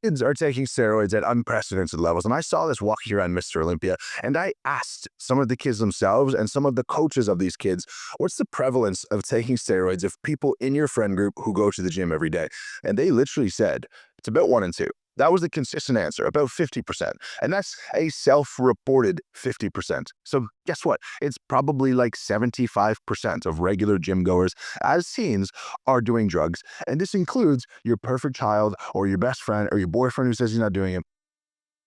Kids are taking steroids at unprecedented levels. And I saw this walking around Mr. Olympia, and I asked some of the kids themselves and some of the coaches of these kids, what's the prevalence of taking steroids of people in your friend group who go to the gym every day? And they literally said, it's about 1 in 2. That was the consistent answer, about 50%. And that's a self-reported 50%. So guess what? It's probably like 75% of regular gym goers as teens are doing drugs. And this includes your perfect child or your best friend or your boyfriend who says he's not doing it.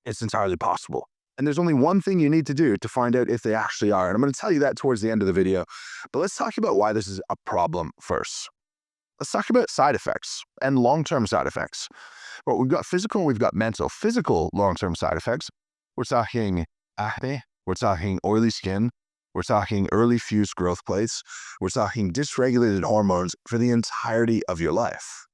It's entirely possible. And there's only one thing you need to do to find out if they actually are. And I'm going to tell you that towards the end of the video. But let's talk about why this is a problem first. Let's talk about side effects and long-term side effects. Well, we've got physical and we've got mental. Physical long-term side effects, we're talking acne, we're talking oily skin, we're talking early fused growth plates, we're talking dysregulated hormones for the entirety of your life.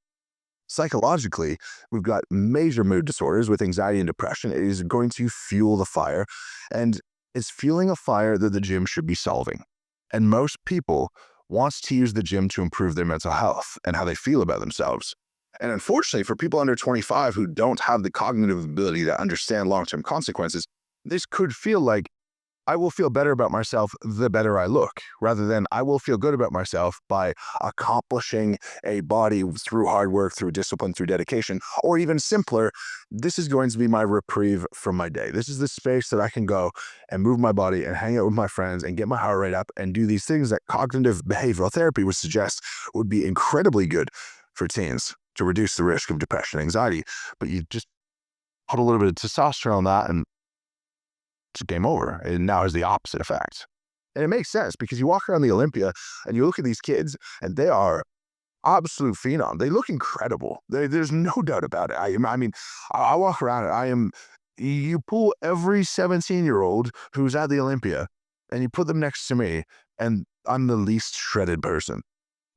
Psychologically, we've got major mood disorders with anxiety and depression. It is going to fuel the fire, and it's fueling a fire that the gym should be solving. And most people wants to use the gym to improve their mental health and how they feel about themselves. And unfortunately, for people under 25 who don't have the cognitive ability to understand long-term consequences, this could feel like, I will feel better about myself the better I look, rather than I will feel good about myself by accomplishing a body through hard work, through discipline, through dedication, or even simpler, this is going to be my reprieve from my day. This is the space that I can go and move my body and hang out with my friends and get my heart rate up and do these things that cognitive behavioral therapy would suggest would be incredibly good for teens to reduce the risk of depression and anxiety. But you just put a little bit of testosterone on that and it's game over. And now has the opposite effect. And it makes sense because you walk around the Olympia and you look at these kids and they are absolute phenom. They look incredible. There's no doubt about it. I walk around and you pull every 17-year-old who's at the Olympia and you put them next to me and I'm the least shredded person.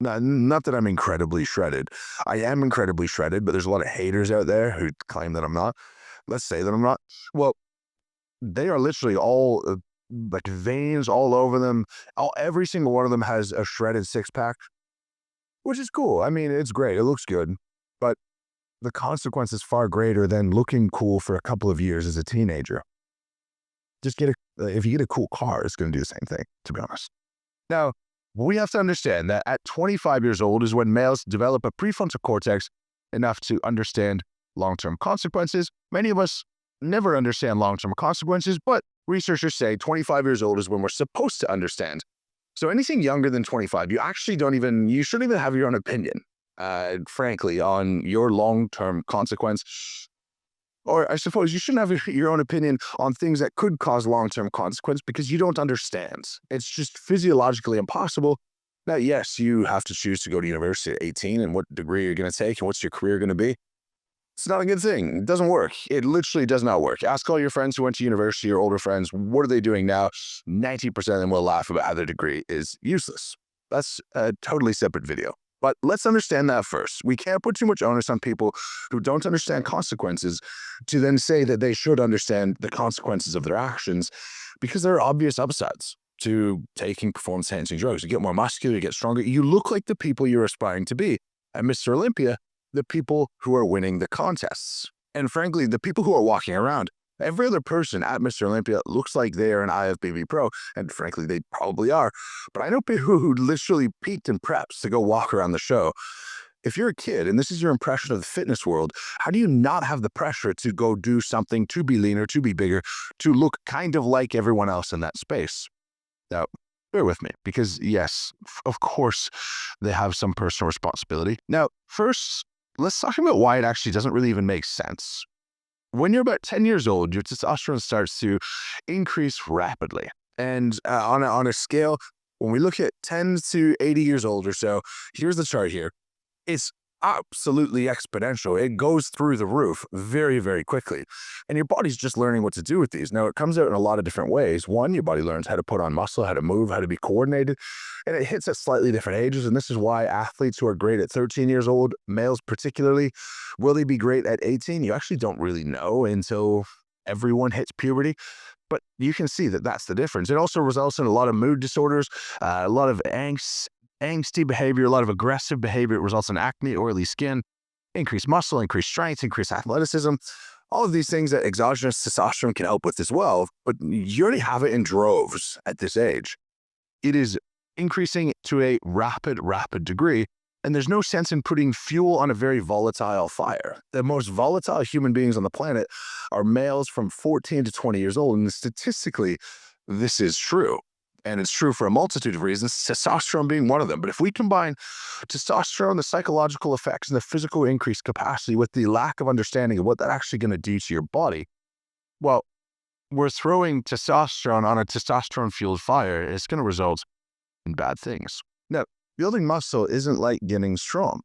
Not that I'm incredibly shredded. I am incredibly shredded, but there's a lot of haters out there who claim that I'm not. Let's say that I'm not. Well, they are literally all like veins all over them. Every single one of them has a shredded six-pack, which is cool. I mean, it's great. It looks good. But the consequence is far greater than looking cool for a couple of years as a teenager. Just if you get a cool car, it's going to do the same thing, to be honest. Now, we have to understand that at 25 years old is when males develop a prefrontal cortex enough to understand long-term consequences. Many of us never understand long-term consequences, but researchers say 25 years old is when we're supposed to understand. So anything younger than 25, you shouldn't even have your own opinion, frankly, on your long-term consequence. Or I suppose you shouldn't have your own opinion on things that could cause long-term consequence because you don't understand. It's just physiologically impossible. Now, yes, you have to choose to go to university at 18 and what degree you're going to take and what's your career going to be. It's not a good thing. It doesn't work. It literally does not work. Ask all your friends who went to university or older friends, what are they doing now? 90% of them will laugh about how their degree is useless. That's a totally separate video. But let's understand that first. We can't put too much onus on people who don't understand consequences to then say that they should understand the consequences of their actions because there are obvious upsides to taking performance-enhancing drugs. You get more muscular, you get stronger. You look like the people you're aspiring to be. At Mr. Olympia, the people who are winning the contests. And frankly, the people who are walking around, every other person at Mr. Olympia looks like they are an IFBB pro, and frankly, they probably are. But I know people who literally peaked in preps to go walk around the show. If you're a kid and this is your impression of the fitness world, how do you not have the pressure to go do something, to be leaner, to be bigger, to look kind of like everyone else in that space? Now, bear with me, because yes, of course, they have some personal responsibility. Now, first, let's talk about why it actually doesn't really even make sense. When you're about 10 years old, your testosterone starts to increase rapidly. And on a scale, when we look at 10 to 80 years old or so, here's the chart here. It's absolutely exponential. It goes through the roof very, very quickly. And your body's just learning what to do with these. Now, it comes out in a lot of different ways. One, your body learns how to put on muscle, how to move, how to be coordinated. And it hits at slightly different ages. And this is why athletes who are great at 13 years old, males particularly, will they be great at 18? You actually don't really know until everyone hits puberty. But you can see that that's the difference. It also results in a lot of mood disorders, a lot of angsty behavior, a lot of aggressive behavior. It results in acne, oily skin. increase muscle, increase strength, increase athleticism, all of these things that exogenous testosterone can help with as well. But you already have it in droves at this age. It is increasing to a rapid degree. And there's no sense in putting fuel on a very volatile fire. The most volatile human beings on the planet are males from 14 to 20 years old. And statistically, this is true. And it's true for a multitude of reasons, testosterone being one of them. But if we combine testosterone, the psychological effects, and the physical increased capacity with the lack of understanding of what that's actually going to do to your body, well, we're throwing testosterone on a testosterone-fueled fire. It's going to result in bad things. Now, building muscle isn't like getting strong.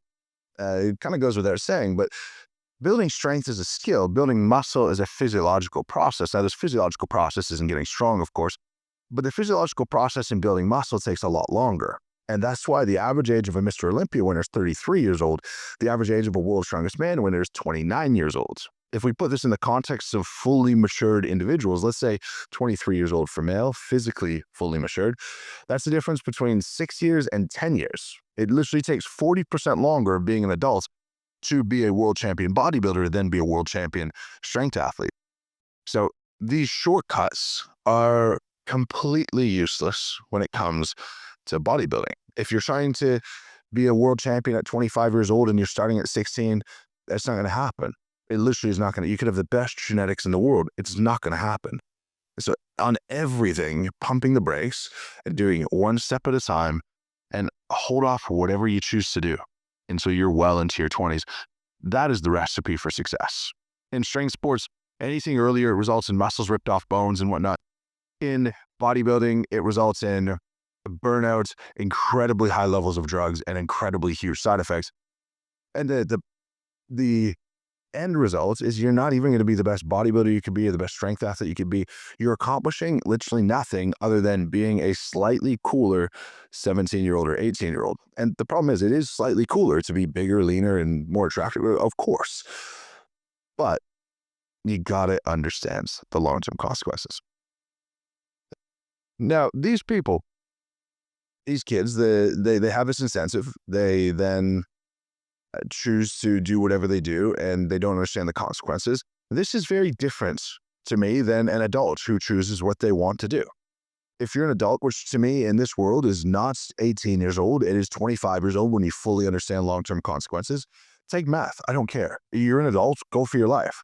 It kind of goes without saying, but building strength is a skill. Building muscle is a physiological process. Now, this physiological process isn't getting strong, of course, but the physiological process in building muscle takes a lot longer. And that's why the average age of a Mr. Olympia winner is 33 years old. The average age of a World's Strongest Man winner is 29 years old. If we put this in the context of fully matured individuals, let's say 23 years old for male, physically fully matured, that's the difference between 6 years and 10 years. It literally takes 40% longer being an adult to be a world champion bodybuilder than be a world champion strength athlete. So these shortcuts are completely useless when it comes to bodybuilding. If you're trying to be a world champion at 25 years old and you're starting at 16, that's not going to happen. It literally is not going to. You could have the best genetics in the world. It's not going to happen. So on everything, pumping the brakes and doing it one step at a time and hold off whatever you choose to do until you're well into your 20s. That is the recipe for success. In strength sports, anything earlier results in muscles ripped off bones and whatnot. In bodybuilding, it results in burnout, incredibly high levels of drugs, and incredibly huge side effects. And the end result is you're not even going to be the best bodybuilder you could be or the best strength athlete you could be. You're accomplishing literally nothing other than being a slightly cooler 17-year-old or 18-year-old. And the problem is it is slightly cooler to be bigger, leaner, and more attractive, of course. But you got to understand the long-term consequences. Now, these people, these kids, they have this incentive. They then choose to do whatever they do, and they don't understand the consequences. This is very different to me than an adult who chooses what they want to do. If you're an adult, which to me in this world is not 18 years old, it is 25 years old when you fully understand long-term consequences. Take math. I don't care. You're an adult, go for your life.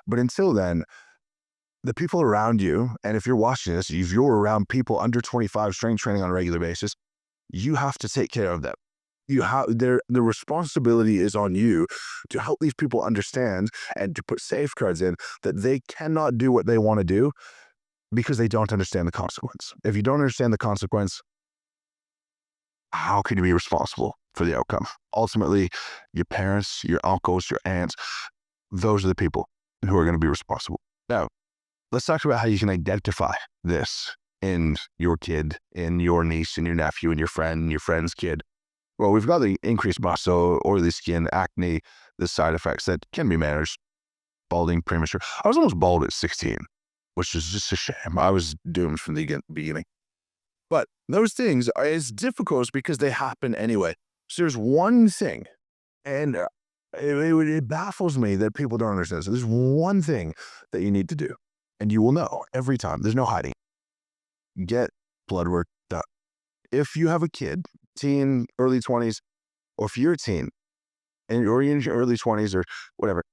But until then, the people around you, and if you're watching this, if you're around people under 25 strength training on a regular basis, you have to take care of them. The responsibility is on you to help these people understand and to put safeguards in that they cannot do what they want to do because they don't understand the consequence. If you don't understand the consequence, how can you be responsible for the outcome? Ultimately, your parents, your uncles, your aunts, those are the people who are going to be responsible. Now, let's talk about how you can identify this in your kid, in your niece, in your nephew, in your friend, in your friend's kid. Well, we've got the increased muscle, oily skin, acne, the side effects that can be managed. Balding, premature. I was almost bald at 16, which is just a shame. I was doomed from the beginning. But those things are as difficult because they happen anyway. So there's one thing, and it baffles me that people don't understand. So there's one thing that you need to do, and you will know every time. There's no hiding. Get blood work done. If you have a kid, teen, early 20s, or if you're a teen, and you're in your early 20s or whatever,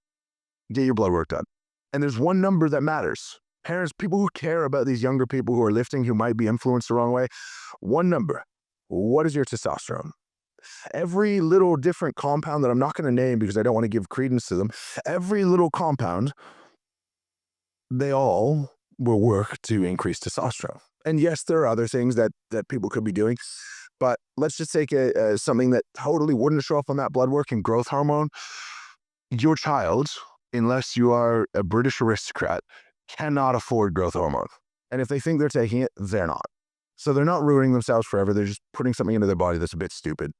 get your blood work done. And there's one number that matters. Parents, people who care about these younger people who are lifting, who might be influenced the wrong way, one number. What is your testosterone? Every little different compound that I'm not going to name because I don't want to give credence to them, every little compound, they all will work to increase testosterone. And yes, there are other things that people could be doing, but let's just take something that totally wouldn't show up on that blood work and growth hormone. Your child, unless you are a British aristocrat, cannot afford growth hormone. And if they think they're taking it, they're not. So they're not ruining themselves forever. They're just putting something into their body that's a bit stupid.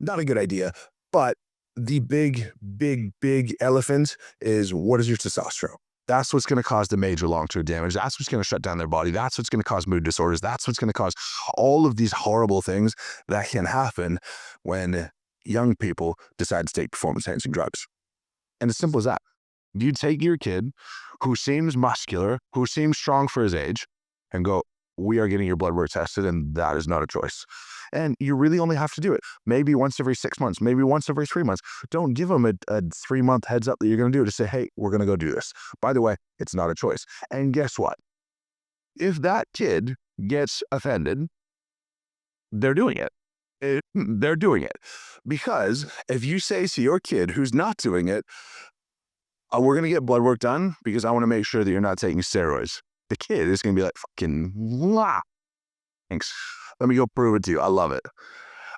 Not a good idea. But the big elephant is, what is your testosterone? That's what's going to cause the major long-term damage. That's what's going to shut down their body. That's what's going to cause mood disorders. That's what's going to cause all of these horrible things that can happen when young people decide to take performance-enhancing drugs. And as simple as that. You take your kid who seems muscular, who seems strong for his age, and go, we are getting your blood work tested, and that is not a choice. And you really only have to do it maybe once every 6 months, maybe once every 3 months. Don't give them a 3-month heads up that you're going to do it. Just say, hey, we're going to go do this. By the way, it's not a choice. And guess what? If that kid gets offended, they're doing it. They're doing it. Because if you say to your kid who's not doing it, we're going to get blood work done because I want to make sure that you're not taking steroids, the kid is going to be like, fucking, wow. Thanks. Let me go prove it to you. I love it.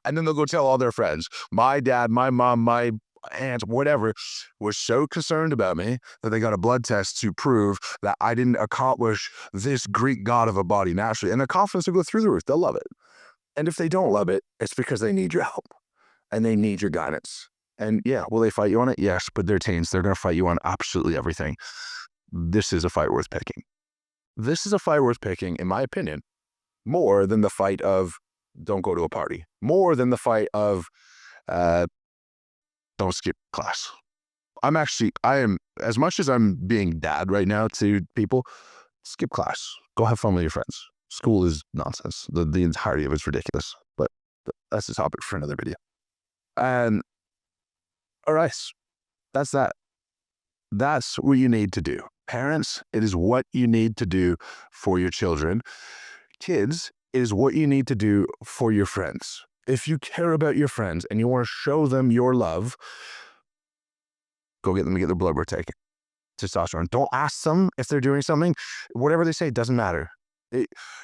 And then they'll go tell all their friends. My dad, my mom, my aunt, whatever, was so concerned about me that they got a blood test to prove that I didn't accomplish this Greek god of a body naturally. And the confidence will go through the roof. They'll love it. And if they don't love it, it's because they need your help and they need your guidance. And yeah, will they fight you on it? Yes, but they're teens. They're going to fight you on absolutely everything. This is a fight worth picking. This is a fight worth picking, in my opinion, more than the fight of don't go to a party, more than the fight of don't skip class. I am, as much as I'm being dad right now to people, skip class. Go have fun with your friends. School is nonsense. The entirety of it's ridiculous, but that's a topic for another video. And all right, that's that. That's what you need to do. Parents, it is what you need to do for your children. Kids, it is what you need to do for your friends. If you care about your friends and you want to show them your love, go get them to get their blood work taken. Testosterone. Don't ask them if they're doing something. Whatever they say, it doesn't matter.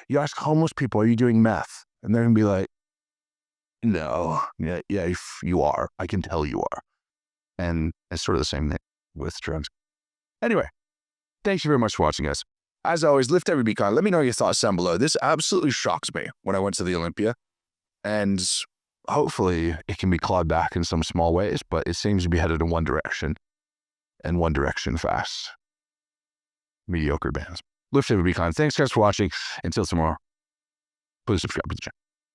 You ask homeless people, are you doing meth? And they're going to be like, no. Yeah, you are. I can tell you are. And it's sort of the same thing with drugs. Anyway, thank you very much for watching us. As always, lift every beacon. Let me know your thoughts down below. This absolutely shocks me when I went to the Olympia. And hopefully it can be clawed back in some small ways, but it seems to be headed in one direction, and one direction fast. Mediocre bands. Lift every beacon. Thanks guys for watching. Until tomorrow, please subscribe to the channel.